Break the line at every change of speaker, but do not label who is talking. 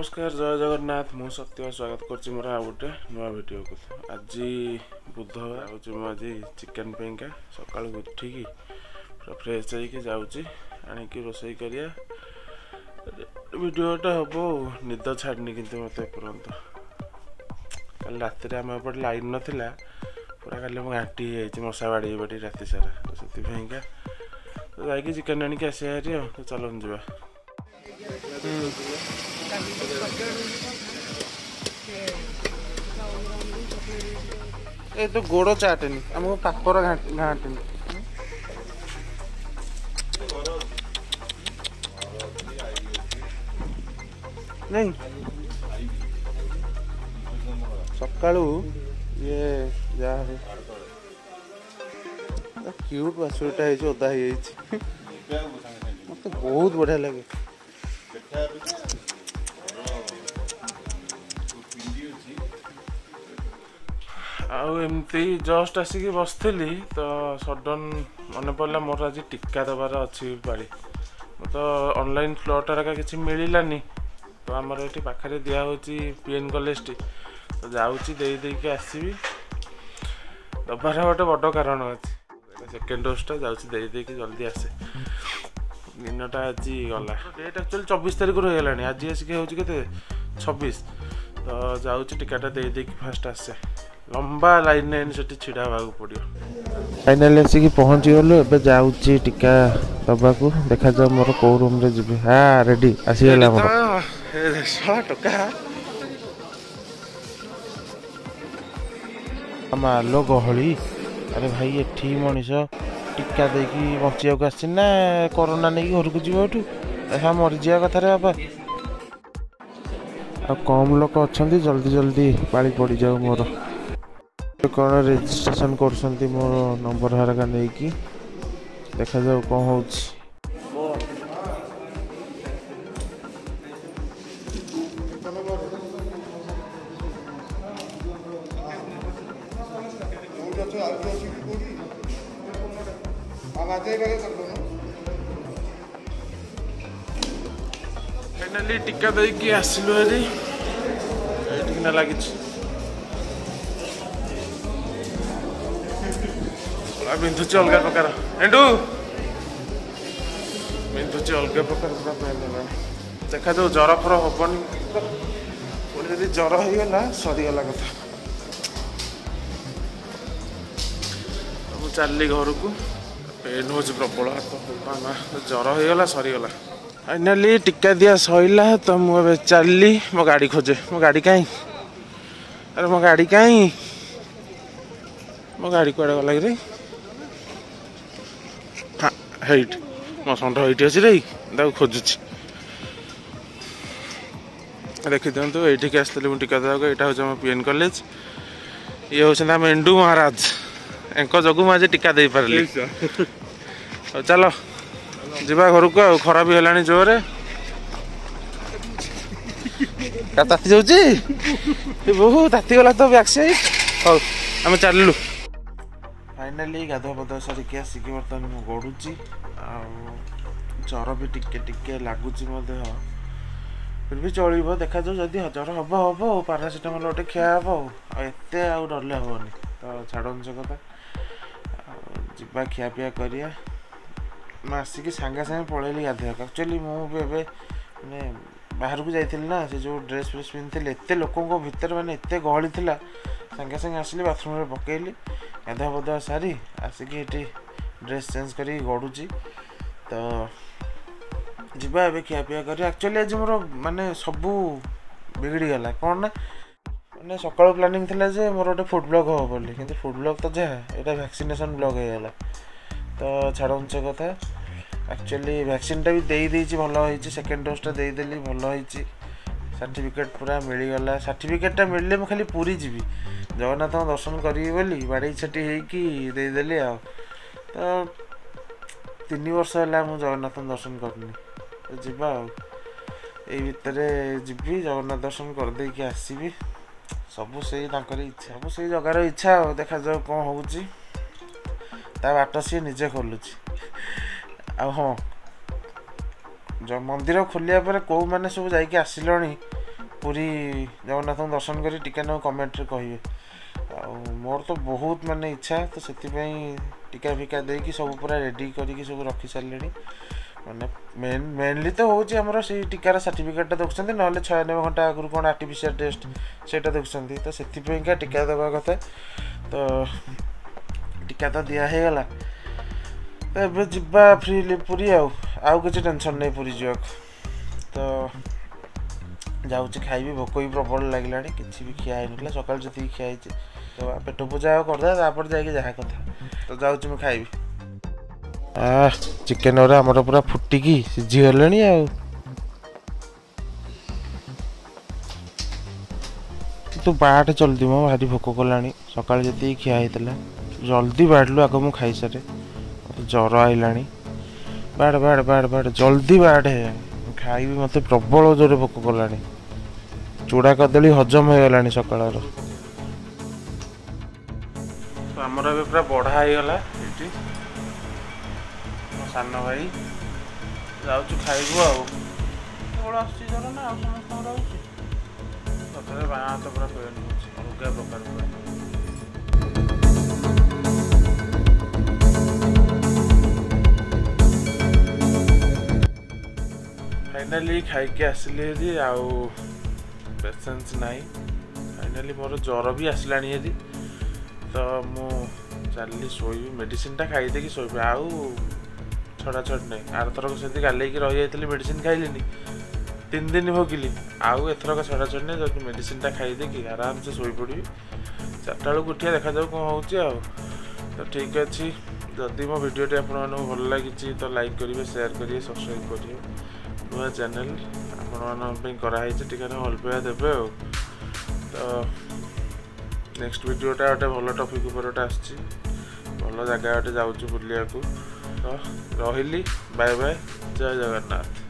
नमस्कार जय जगन्नाथ मु सत्य स्वागत कर मोर आ गोटे नुआ वीडियो को आज बुधवार आज चिकेन पेका सका उठिकी पूरा फ्रेश होगी जाऊँगी आणिकी रोसई करिया वीडियोटा हम निद छाड़नी कि मत एपर्यंत कल रात आम एपटे लाइन नाला पूरा कल मो घाटी मशा बाड़ी बाड़ी राति सारा से जाकि चिकेन आणिक आसारी चलन जा ए तो गोड़ चाटेनी आमको पापर घाटेनी नहीं सकाळू ये जा क्यूट बाछुरीटा है ओदा मत बहुत बढ़िया लगे आमती जस्ट आसिक बसली तो सडन मन पड़ा मोर आज टीका दबार अच्छी पाड़ी तो ऑनलाइन फ्लॉट किसी मिलानी तो आमर ये पाखे दिखाई पीएन कॉलेज टी तो जाऊँगी देके आसबि दबार गोटे बड़ कारण अच्छे सेकेंड डोजटा जाऊँगी देके जल्दी आसे दिनटा आज गला डेट एक्चुअली 24 तारिख रही आज आसिक हो 26 तो जाऊँगी टीकाटा देके फास्ट आसे लंबा लाइन से छिड़ा हाँ पड़ो फाइनाली आसिक पहुँची गलु एबे जाऊँगी टीका दबा को देखा जाओ मोर कौ रूम रे जी हाँ रेडी आसीगला मोर टका मालो गहली अरे भाई एठी मनीष टीका देकी बचिया आसना कोरोना नहीं घर को जीव हाँ मरीजा कथार बाबा आ कम लोक अच्छा जल्दी जल्दी पाली पड़ जाओ मोर कौन रेजिस्ट्रेशन कर मोर नंबर हरका नहीं कि देखा जाओ कौन हो फाइनाली टीका देकी आसलु लगी बिंधुची अलग प्रकार एंडू बिंधुची अलग प्रकार देखा जो जर फर हबनी पुणी जब जर होगा सरीगला कथा चलली घर को पेन हो प्रबल हाथ जर होगा सरीगला फाइनाली टीका दिया सैला तो मुझे चलली मो गाड़ी खोजे मो गाड़ी कहीं अरे मो गाड़ी कहीं मो गाड़ी कड़े गला रे हाँ हेट मो षंढ ये अच्छी रे खोजुची देखी दिखाँ ये आसती मुझे टीका देवाक यहाँ हूँ पीएन कॉलेज ये हूँ आम एंडू महाराज एंक जगू मुझे टीका दे पारे चलो जीवा घर को खरा भी है जोरे ताती जाऊँगी बहुत ताती गला तो वैक्सीन हौ आम चलू फाइनाली गाधुआ पधुआ सारिक आसिक बर्तमान मुझे गड़ुची जर भी टिके टिके लगुच मो देह फिर भी चलो देखा जाऊ जदि जर हम हम पारासीटामोल गोटे खिया हम एत डरले हेनी तो छाड़ से कथा जा खियापिया करिया आसिक सांगे सांगे पलैली गाधोक एक्चुअली मुझे माने बाहर को जाइली ना से जो ड्रेस फ्रेस पिंधि एत लोकों भितर माने एत गहली थी सांगे सांगे आसली बाथरूम में पकईली गाधुआ पधुआ सारी आसिक ये ड्रेस चेंज कर गड़ुची तो जीवा ए खियापिया कर एक्चुअली आज मोर माने सबू बिगड़गला कौन ना मैंने सकाल प्लानिंग थिला जे मोर गोटे फूड ब्लॉग हो बोली किंतु फूड ब्लॉग तो जहाँ यहाँ वैक्सीनेशन ब्लॉग होगा तो छाड़ से कथा एक्चुअली वैक्सीनटा भी देदेची भल होती सेकेंड डोजटा देदेली भल होती सर्टिफिकेट पूरा मिलगला सर्टिफिकेटा मिलले मैं खाली पूरी जीवी जगन्नाथ दर्शन करी बोली बाड़ी छाटी होदेली आ तो 3 वर्ष है मुझे जगन्नाथ दर्शन करनी तो जीवा भितर जीवी जगन्नाथ दर्शन करदे आसबि सबू से इच्छा सबू से जगार इच्छा देखा जाओ कौन हो बाट सी निजे खोलुची हाँ जो मंदिर खोलिया पर कौ मैंने सब जाइए आसिलणी पुरी जगन्नाथ दर्शन करी टीका ना कमेंट रे कहिए मोर तो बहुत माने इच्छा तो से टीका फिका देकी सब पूरा रेडी करके सब रखी सारे माने मेनली तो हूँ आमर से टीकार सर्टिफिकेट देखते ना 96 घंटा आगु कौन आर्टिफिशियल टेस्ट से देखते तो से टीका देवा कथा तो टीका तो दिगला तो एबे जिबा फ्रीली पूरी आउ किसी टेंशन नहीं पूरी जा तो जाऊँगी खाइबी भोक भी प्रबल लगे किसी भी खिया ना सका जी खिया तो पेट पूजा करदे जाकि जहाँ कथा तो जाऊँ मैं खाइबी चिकेन आमर पूरा फुटिकी सीझीगले आ तू बाट जल्दी मो भारी भोक कला सका जी खिया जल्दी बाढ़लु आग मु खाई सारे जर आईला बाट बाट बाट बाट जल्दी बाट है खाई मत प्रबल जोर भोक कला चूड़ा कदली हजम हो गला सकाळ तो आमर ए पूरा बढ़ा होगला ये सान भाई जाऊँ खाइबू आसर ना समस्त बाँ हाथ पूरा पेन हो अलग प्रकार फाइनाली खाइके आसिली आउ पेसेंस नहीं फाइनाली मोर ज्वर भी आसला तो मु चलि शोबी मेडिसिन टा खाई कि शोबी आउ छड़ा छड़ नहीं आर थरक से गाले रही जाती मेडिसिन खाइली 3 दिन भोगिली आउ एथरक छड़ा छड़ नहीं जो मेडिसिन टा खाई कि आराम से शोई पड़ी 4टा बेलू उठिया देखा जाऊ कौन हो तो ठीक अच्छे जदि मो भिडियोटी आपको भल लगी तो लाइक करेंगे शेयर करेंगे सब्सक्राइब करेंगे नुआ चैनल आपई टीका भल पाइबा देवे तो नेक्स्ट वीडियोटा गोटे भल टॉपिक ऊपर भल जगह गोटे जाऊँ बुलिया तो रही बाय बाय जय जगन्नाथ।